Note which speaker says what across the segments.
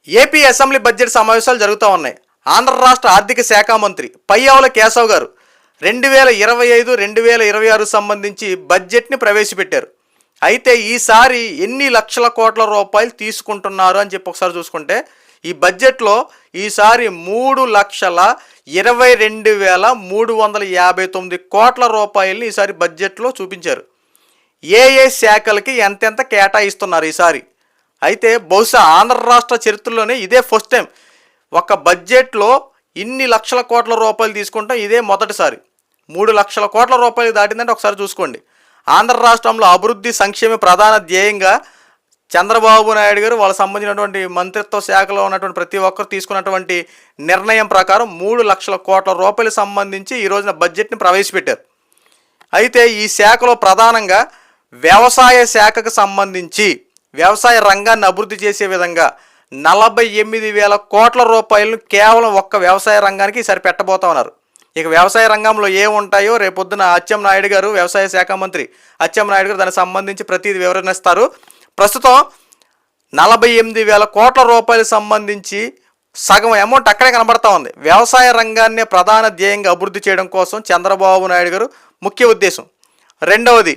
Speaker 1: AP assembly budget సమావేశాలు జరుగుతూ ఉన్నాయి. ఆంధ్ర రాష్ట్ర ఆర్థిక శాఖ మంత్రి పయ్యావుల కేశవ్ గారు 2025-2026 సంబంధించి బడ్జెట్ని ప్రవేశపెట్టారు. అయితే ఈసారి ఎన్ని లక్షల కోట్ల రూపాయలు తీసుకుంటున్నారు అని చెప్పి ఒకసారి చూసుకుంటే ఈ బడ్జెట్లో ఈసారి 3,22,359 కోట్ల రూపాయలని ఈసారి బడ్జెట్లో చూపించారు. ఏ శాఖలకి ఎంతెంత కేటాయిస్తున్నారు ఈసారి. అయితే బహుశా ఆంధ్ర రాష్ట్ర చరిత్రలోనే ఇదే ఫస్ట్ టైం ఒక బడ్జెట్లో ఇన్ని లక్షల కోట్ల రూపాయలు తీసుకుంటాం. ఇదే మొదటిసారి 3 లక్షల కోట్ల రూపాయలు దాటిందంటే ఒకసారి చూసుకోండి. ఆంధ్ర రాష్ట్రంలో అభివృద్ధి సంక్షేమ ప్రధాన ధ్యేయంగా చంద్రబాబు నాయుడు గారు వాళ్ళకి సంబంధించినటువంటి మంత్రిత్వ శాఖలో ఉన్నటువంటి ప్రతి ఒక్కరు తీసుకున్నటువంటి నిర్ణయం ప్రకారం 3 లక్షల కోట్ల రూపాయలు సంబంధించి ఈ రోజున బడ్జెట్ని ప్రవేశపెట్టారు. అయితే ఈ శాఖలో ప్రధానంగా వ్యవసాయ శాఖకు సంబంధించి వ్యవసాయ రంగాన్ని అభివృద్ధి చేసే విధంగా 48,000 కోట్ల రూపాయలను కేవలం ఒక్క వ్యవసాయ రంగానికి ఈసారి పెట్టబోతా ఉన్నారు. ఇక వ్యవసాయ రంగంలో ఏముంటాయో రేపొద్దున అచ్చెన్నాయుడు గారు, వ్యవసాయ శాఖ మంత్రి అచ్చెన్నాయుడు గారు దానికి సంబంధించి ప్రతిదీ వివరణిస్తారు. ప్రస్తుతం 48,000 కోట్ల రూపాయలకు సంబంధించి సగం అమౌంట్ అక్కడే కనబడతా ఉంది. వ్యవసాయ రంగాన్ని ప్రధాన ధ్యేయంగా అభివృద్ధి చేయడం కోసం చంద్రబాబు నాయుడు గారు ముఖ్య ఉద్దేశం. రెండవది,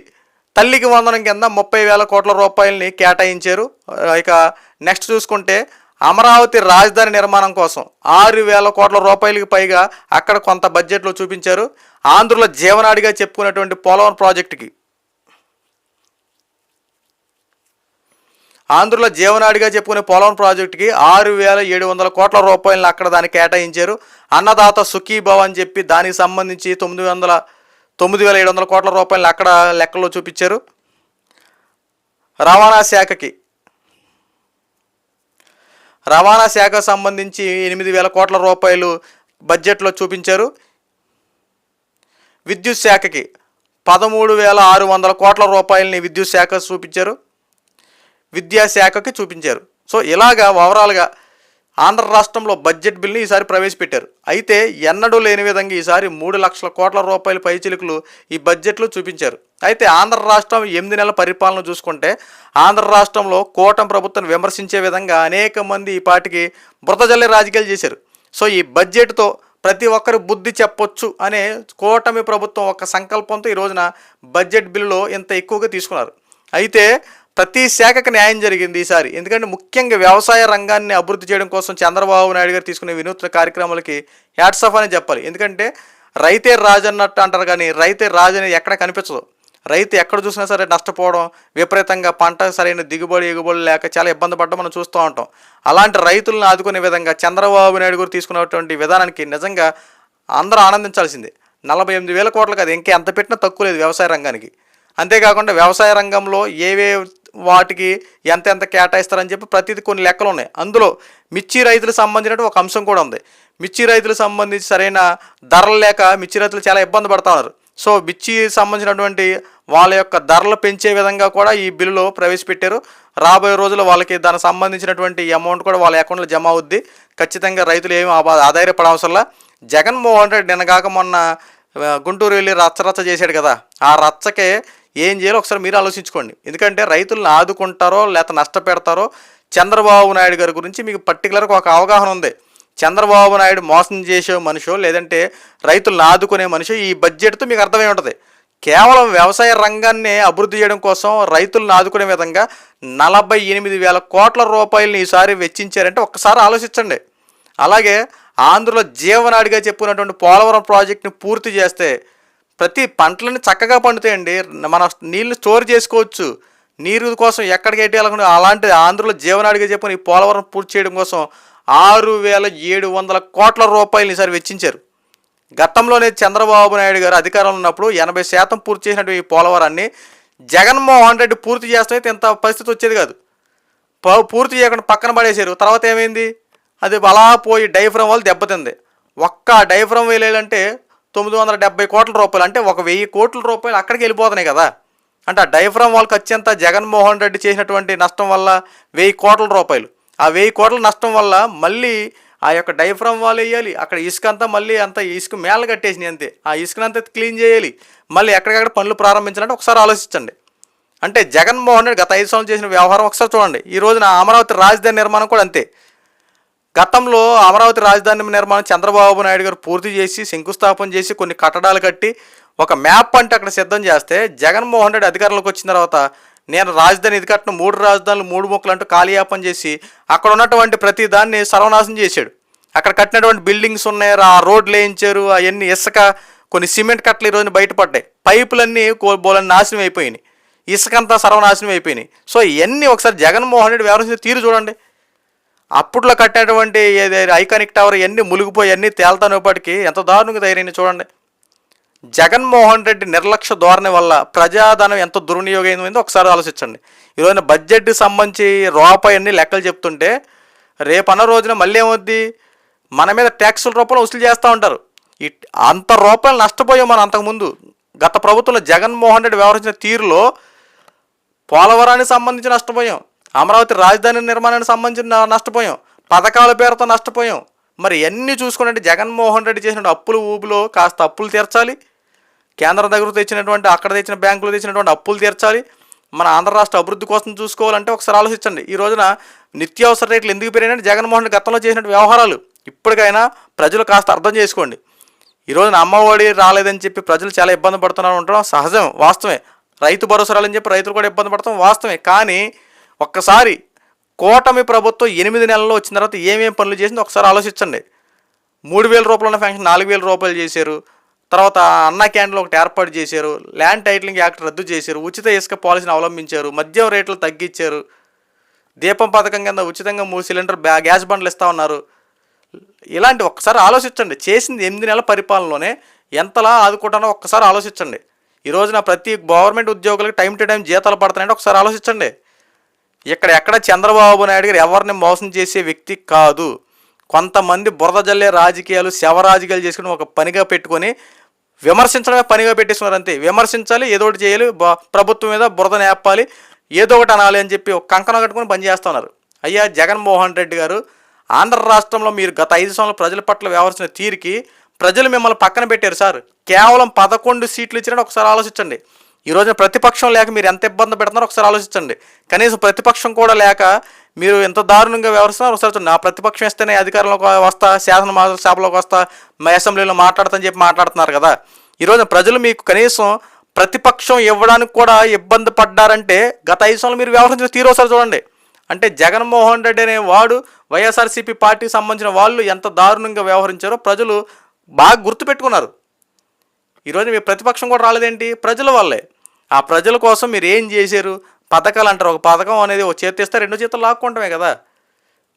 Speaker 1: తల్లికి వందనం కింద 30,000 కోట్ల రూపాయలని కేటాయించారు. ఇక నెక్స్ట్ చూసుకుంటే అమరావతి రాజధాని నిర్మాణం కోసం 6,000 కోట్ల రూపాయలకి పైగా అక్కడ కొంత బడ్జెట్లో చూపించారు. ఆంధ్రుల జీవనాడిగా చెప్పుకునేటువంటి పోలవరం ప్రాజెక్టుకి 6,700 కోట్ల రూపాయలను అక్కడ దానికి కేటాయించారు. అన్నదాత సుఖీభవ అని చెప్పి దానికి సంబంధించి 9,700 కోట్ల రూపాయలు అక్కడ లెక్కల్లో చూపించారు. రవాణా శాఖకు సంబంధించి 8,000 కోట్ల రూపాయలు బడ్జెట్లో చూపించారు. విద్యుత్ శాఖకి 13,600 కోట్ల రూపాయలని విద్యుత్ శాఖ చూపించారు. విద్యాశాఖకి చూపించారు. సో ఇలాగా ఓవరాల్గా ఆంధ్ర రాష్ట్రంలో బడ్జెట్ బిల్ని ఈసారి ప్రవేశపెట్టారు. అయితే ఎన్నడూ లేని విధంగా ఈసారి 3 లక్షల కోట్ల రూపాయల పైచిలుకులు ఈ బడ్జెట్లో చూపించారు. అయితే ఆంధ్ర రాష్ట్రం 8 నెలల పరిపాలన చూసుకుంటే ఆంధ్ర రాష్ట్రంలో కూటమి ప్రభుత్వం విమర్శించే విధంగా అనేక మంది ఈ పాటికి బురద జల్లే రాజకీయాలు చేశారు. సో ఈ బడ్జెట్తో ప్రతి ఒక్కరు బుద్ధి చెప్పొచ్చు అనే కూటమి ప్రభుత్వం ఒక సంకల్పంతో ఈ రోజున బడ్జెట్ బిల్లులో ఇంత ఎక్కువగా తీసుకున్నారు. అయితే ప్రతి శాఖకు న్యాయం జరిగింది ఈసారి. ఎందుకంటే ముఖ్యంగా వ్యవసాయ రంగాన్ని అభివృద్ధి చేయడం కోసం చంద్రబాబు నాయుడు గారు తీసుకునే వినూత్న కార్యక్రమాలకి హ్యాట్స్ ఆఫ్ అని చెప్పాలి. ఎందుకంటే రైతే రాజు అన్నట్టు అంటారు, కానీ రైతే రాజు అనేది ఎక్కడ కనిపించదు. రైతు ఎక్కడ చూసినా సరే నష్టపోవడం, విపరీతంగా పంట సరైన ఎగుబడి లేక చాలా ఇబ్బంది పడడం మనం చూస్తూ ఉంటాం. అలాంటి రైతులను ఆదుకునే విధంగా చంద్రబాబు నాయుడు గారు తీసుకున్నటువంటి విధానానికి నిజంగా అందరూ ఆనందించాల్సిందే. 48,000 కోట్లు కాదు, ఇంకా ఎంత పెట్టినా తక్కువ లేదు వ్యవసాయ రంగానికి. అంతేకాకుండా వ్యవసాయ రంగంలో ఏవే వాటికి ఎంత కేటాయిస్తారని చెప్పి ప్రతిదీ కొన్ని లెక్కలు ఉన్నాయి. అందులో మిర్చి రైతులకు సంబంధించిన ఒక అంశం కూడా ఉంది. మిర్చి రైతులకు సంబంధించి సరైన ధరలు లేక మిర్చి రైతులు చాలా ఇబ్బంది పడుతున్నారు. సో మిర్చి సంబంధించినటువంటి వాళ్ళ యొక్క ధరలు పెంచే విధంగా కూడా ఈ బిల్లులో ప్రవేశపెట్టారు. రాబోయే రోజుల్లో వాళ్ళకి దానికి సంబంధించినటువంటి అమౌంట్ కూడా వాళ్ళ అకౌంట్లో జమ అవుద్ది. ఖచ్చితంగా రైతులు ఏమీ ఆధారపడవసరంలా. జగన్మోహన్ రెడ్డి నిన్నగాక మొన్న గుంటూరు వెళ్ళి రచ్చ చేశాడు కదా, ఆ రచ్చకే ఏం చేయాలో ఒకసారి మీరు ఆలోచించుకోండి. ఎందుకంటే రైతులను ఆదుకుంటారో లేకపోతే నష్టపెడతారో చంద్రబాబు నాయుడు గారి గురించి మీకు పర్టికులర్గా ఒక అవగాహన ఉంది. చంద్రబాబు నాయుడు మోసం చేసే మనిషో లేదంటే రైతులను ఆదుకునే మనిషో ఈ బడ్జెట్తో మీకు అర్థమై ఉంటుంది. కేవలం వ్యవసాయ రంగాన్ని అభివృద్ధి చేయడం కోసం రైతులను ఆదుకునే విధంగా 48,000 కోట్ల రూపాయలని ఈసారి వెచ్చించారంటే ఒక్కసారి ఆలోచించండి. అలాగే ఆంధ్రుల జీవనాడిగా చెప్పుకున్నటువంటి పోలవరం ప్రాజెక్టుని పూర్తి చేస్తే ప్రతి పంటలని చక్కగా పండుతాయండి. మన నీళ్లు స్టోర్ చేసుకోవచ్చు. నీరు కోసం ఎక్కడికి వెళ్ళకుండా అలాంటి ఆంధ్రుల జీవనాడిగా చెప్పుకుని ఈ పోలవరం పూర్తి చేయడం కోసం 6,700 కోట్ల రూపాయలు ఈసారి వెచ్చించారు. గతంలోనే చంద్రబాబు నాయుడు గారు అధికారంలో ఉన్నప్పుడు 80% పూర్తి చేసినట్టు ఈ పోలవరాన్ని జగన్మోహన్ రెడ్డి పూర్తి చేస్తే ఇంత పరిస్థితి వచ్చేది కాదు. పూర్తి చేయకుండా పక్కన పడేశారు. తర్వాత ఏమైంది, అది అలా పోయి డైఫ్రమ్ వాళ్ళు దెబ్బతింది. ఒక్క డైఫ్రమ్ వేయాలంటే 970 కోట్ల రూపాయలు, అంటే 1,000 కోట్ల రూపాయలు అక్కడికి వెళ్ళిపోతున్నాయి కదా. అంటే ఆ డైఫ్రమ్ వాళ్ళకి వచ్చేంత జగన్మోహన్ రెడ్డి చేసినటువంటి నష్టం వల్ల 1,000 కోట్ల రూపాయలు. ఆ 1,000 కోట్ల నష్టం వల్ల మళ్ళీ ఆ యొక్క డైఫ్రమ్ వాళ్ళు వేయాలి. అక్కడ ఇసుక అంతా మళ్ళీ అంత ఇసుక మేళ కట్టేసినాయి అంతే. ఆ ఇసుకనంతా క్లీన్ చేయాలి. మళ్ళీ ఎక్కడికక్కడ పనులు ప్రారంభించాలంటే ఒకసారి ఆలోచించండి. అంటే జగన్మోహన్ రెడ్డి గత 5 సంవత్సరాలు చేసిన వ్యవహారం ఒకసారి చూడండి. ఈ రోజున అమరావతి రాజధాని నిర్మాణం కూడా అంతే. గతంలో అమరావతి రాజధాని నిర్మాణం చంద్రబాబు నాయుడు గారు పూర్తి చేసి శంకుస్థాపన చేసి కొన్ని కట్టడాలు కట్టి ఒక మ్యాప్ అంటే అక్కడ సిద్ధం చేస్తే జగన్మోహన్ రెడ్డి అధికారంలోకి వచ్చిన తర్వాత నేను రాజధాని ఇది కట్టిన 3 రాజధానులు 3 ముక్కలు అంటూ కాలియాపన చేసి అక్కడ ఉన్నటువంటి ప్రతి దాన్ని సర్వనాశనం చేశాడు. అక్కడ కట్టినటువంటి బిల్డింగ్స్ ఉన్నాయి, ఆ రోడ్లు వేయించారు, అవన్నీ ఇసుక కొన్ని సిమెంట్ కట్టలు ఈ రోజున బయటపడ్డాయి, పైపులన్నీ బోలని నాశనం అయిపోయినాయి, ఇసుకంతా సర్వనాశనం అయిపోయినాయి. సో ఇవన్నీ ఒకసారి జగన్మోహన్ రెడ్డి వ్యవహరించిన తీరు చూడండి. అప్పట్లో కట్టినటువంటి ఐకానిక్ టవర్ ఇవన్నీ మునిగిపోయి అన్నీ తేల్తానేపటికి ఎంత దారుణంగా ధైర్యాన్ని చూడండి. జగన్మోహన్ రెడ్డి నిర్లక్ష్య ధోరణి వల్ల ప్రజాధనం ఎంత దుర్వినియోగమైందో ఒకసారి ఆలోచించండి. ఈరోజు బడ్జెట్కి సంబంధించి రూపాయి అన్ని లెక్కలు చెప్తుంటే రేపన్న రోజున మళ్ళీ ఏమవుద్ది, మన మీద ట్యాక్సుల రూపంలో వసూలు చేస్తూ ఉంటారు. అంత రూపాయలు నష్టపోయాం మనం అంతకుముందు. గత ప్రభుత్వంలో జగన్మోహన్ రెడ్డి వ్యవహరించిన తీరులో పోలవరానికి సంబంధించి నష్టపోయాం, అమరావతి రాజధాని నిర్మాణానికి సంబంధించి నష్టపోయాం, పథకాల పేరుతో నష్టపోయాం. మరి ఎన్ని చూసుకున్నట్టు జగన్మోహన్ రెడ్డి చేసిన అప్పులు ఊబిలో కాస్త అప్పులు తీర్చాలి, కేంద్రం దగ్గర తెచ్చినటువంటి అక్కడ తెచ్చిన బ్యాంకులు తెచ్చినటువంటి అప్పులు తీర్చాలి, మన ఆంధ్ర రాష్ట్ర అభివృద్ధి కోసం చూసుకోవాలంటే ఒకసారి ఆలోచించండి. ఈ రోజున నిత్యావసర రేట్లు ఎందుకు పెరిగినాయంటే జగన్మోహన్ రెడ్డి గతంలో చేసిన వ్యవహారాలు. ఇప్పటికైనా ప్రజలు కాస్త అర్థం చేసుకోండి. ఈ రోజున అమ్మఒడి రాలేదని చెప్పి ప్రజలు చాలా ఇబ్బంది పడుతున్నారు ఉండడం సహజం, వాస్తవమే. రైతు భరోసా రాలని చెప్పి రైతులు కూడా ఇబ్బంది పడతాం, వాస్తవమే. కానీ ఒక్కసారి కూటమి ప్రభుత్వం 8 నెలల్లో వచ్చిన తర్వాత ఏమేమి పనులు చేసిందో ఒకసారి ఆలోచించండి. 3,000 రూపాయలు ఉన్న ఫంక్షన్ 4,000 రూపాయలు చేశారు. తర్వాత అన్నా క్యాంటీన్లు ఒకటి ఏర్పాటు చేశారు, ల్యాండ్ టైటిలింగ్ యాక్ట్ రద్దు చేశారు, ఉచిత ఇసుక పాలసీని అవలంబించారు, మద్యం రేట్లు తగ్గించారు, దీపం పథకం కింద ఉచితంగా 3 సిలిండర్ గ్యాస్ బండ్లు ఇస్తూ ఉన్నారు. ఇలాంటి ఒక్కసారి ఆలోచించండి. చేసింది 8 నెలల పరిపాలనలోనే ఎంతలా ఆదుకుంటానో ఒక్కసారి ఆలోచించండి. ఈ రోజున ప్రతి గవర్నమెంట్ ఉద్యోగులకు టైం టు టైం జీతాలు పడుతున్నాయంటే ఒకసారి ఆలోచించండి. ఎక్కడ చంద్రబాబు నాయుడు గారు ఎవరిని మోసం చేసే వ్యక్తి కాదు. కొంతమంది బురద జల్లే రాజకీయాలు, శవ రాజకీయాలు చేసుకుని ఒక పనిగా పెట్టుకొని విమర్శించడమే పనిగా పెట్టేస్తున్నారు అంతే. విమర్శించాలి, ఏదో ఒకటి చేయాలి, ప్రభుత్వం మీద బురద నేపాలి, ఏదో ఒకటి అనాలి అని చెప్పి ఒక కంకణం కట్టుకొని పనిచేస్తున్నారు. అయ్యా జగన్మోహన్ రెడ్డి గారు, ఆంధ్ర రాష్ట్రంలో మీరు గత 5 సంవత్సరాలు ప్రజల పట్ల వ్యవహరించిన తీరుకి ప్రజలు మిమ్మల్ని పక్కన పెట్టారు సార్. కేవలం 11 సీట్లు ఇచ్చినట్టు ఒకసారి ఆలోచించండి. ఈ రోజున ప్రతిపక్షం లేక మీరు ఎంత ఇబ్బంది పెడుతున్నారో ఒకసారి ఆలోచించండి. కనీసం ప్రతిపక్షం కూడా లేక మీరు ఎంత దారుణంగా వ్యవహరిస్తున్నారో ఒకసారి చూడండి. నా ప్రతిపక్షం ఇస్తేనే అధికారంలోకి వస్తా, శాసనసభలోకి వస్తా, అసెంబ్లీలో మాట్లాడతాని చెప్పి మాట్లాడుతున్నారు కదా. ఈరోజు ప్రజలు మీకు కనీసం ప్రతిపక్షం ఇవ్వడానికి కూడా ఇబ్బంది పడ్డారంటే గత 5 సంవత్సరాలు మీరు వ్యవహరించిన తీరు ఒకసారి చూడండి. అంటే జగన్మోహన్ రెడ్డి అనే వాడు, వైఎస్ఆర్సీపీ పార్టీకి సంబంధించిన వాళ్ళు ఎంత దారుణంగా వ్యవహరించారో ప్రజలు బాగా గుర్తుపెట్టుకున్నారు. ఈరోజు మీ ప్రతిపక్షం కూడా రాలేదేంటి? ప్రజల వల్లే. ఆ ప్రజల కోసం మీరు ఏం చేశారు? పథకాలు అంటారు. ఒక పథకం అనేది ఒక చేతి ఇస్తే 2 చేతులు లాక్కుంటామే కదా.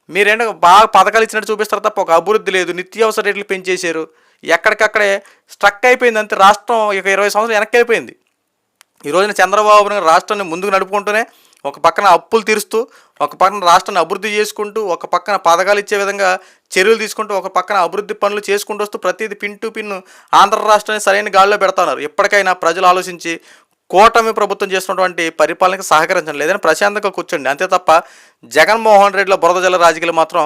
Speaker 1: మీరేంటో బాగా పథకాలు ఇచ్చినట్టు చూపిస్తారు తప్ప ఒక అభివృద్ధి లేదు. నిత్యావసర రేట్లు పెంచేశారు, ఎక్కడికక్కడే స్ట్రక్ అయిపోయింది అంతే. రాష్ట్రం ఇక 20 సంవత్సరాలు వెనక్కి అయిపోయింది. ఈ రోజున చంద్రబాబు నాయుడు రాష్ట్రాన్ని ముందుకు నడుపుకుంటూనే ఒక పక్కన అప్పులు తీరుస్తూ, ఒక పక్కన రాష్ట్రాన్ని అభివృద్ధి చేసుకుంటూ, ఒక పక్కన పథకాలు ఇచ్చే విధంగా చర్యలు తీసుకుంటూ, ఒక పక్కన అభివృద్ధి పనులు చేసుకుంటూ వస్తూ ప్రతిదీ పిన్ టు పిన్ ఆంధ్ర రాష్ట్రాన్ని సరైన గాడిలో పెడుతున్నారు. ఎప్పటికైనా ప్రజలు ఆలోచించి కూటమి ప్రభుత్వం చేస్తున్నటువంటి పరిపాలనకి సహకరించండి, లేదని ప్రశాంతంగా కూర్చోండి అంతే తప్ప జగన్మోహన్ రెడ్డిలో బురద జల రాజకీయాలు మాత్రం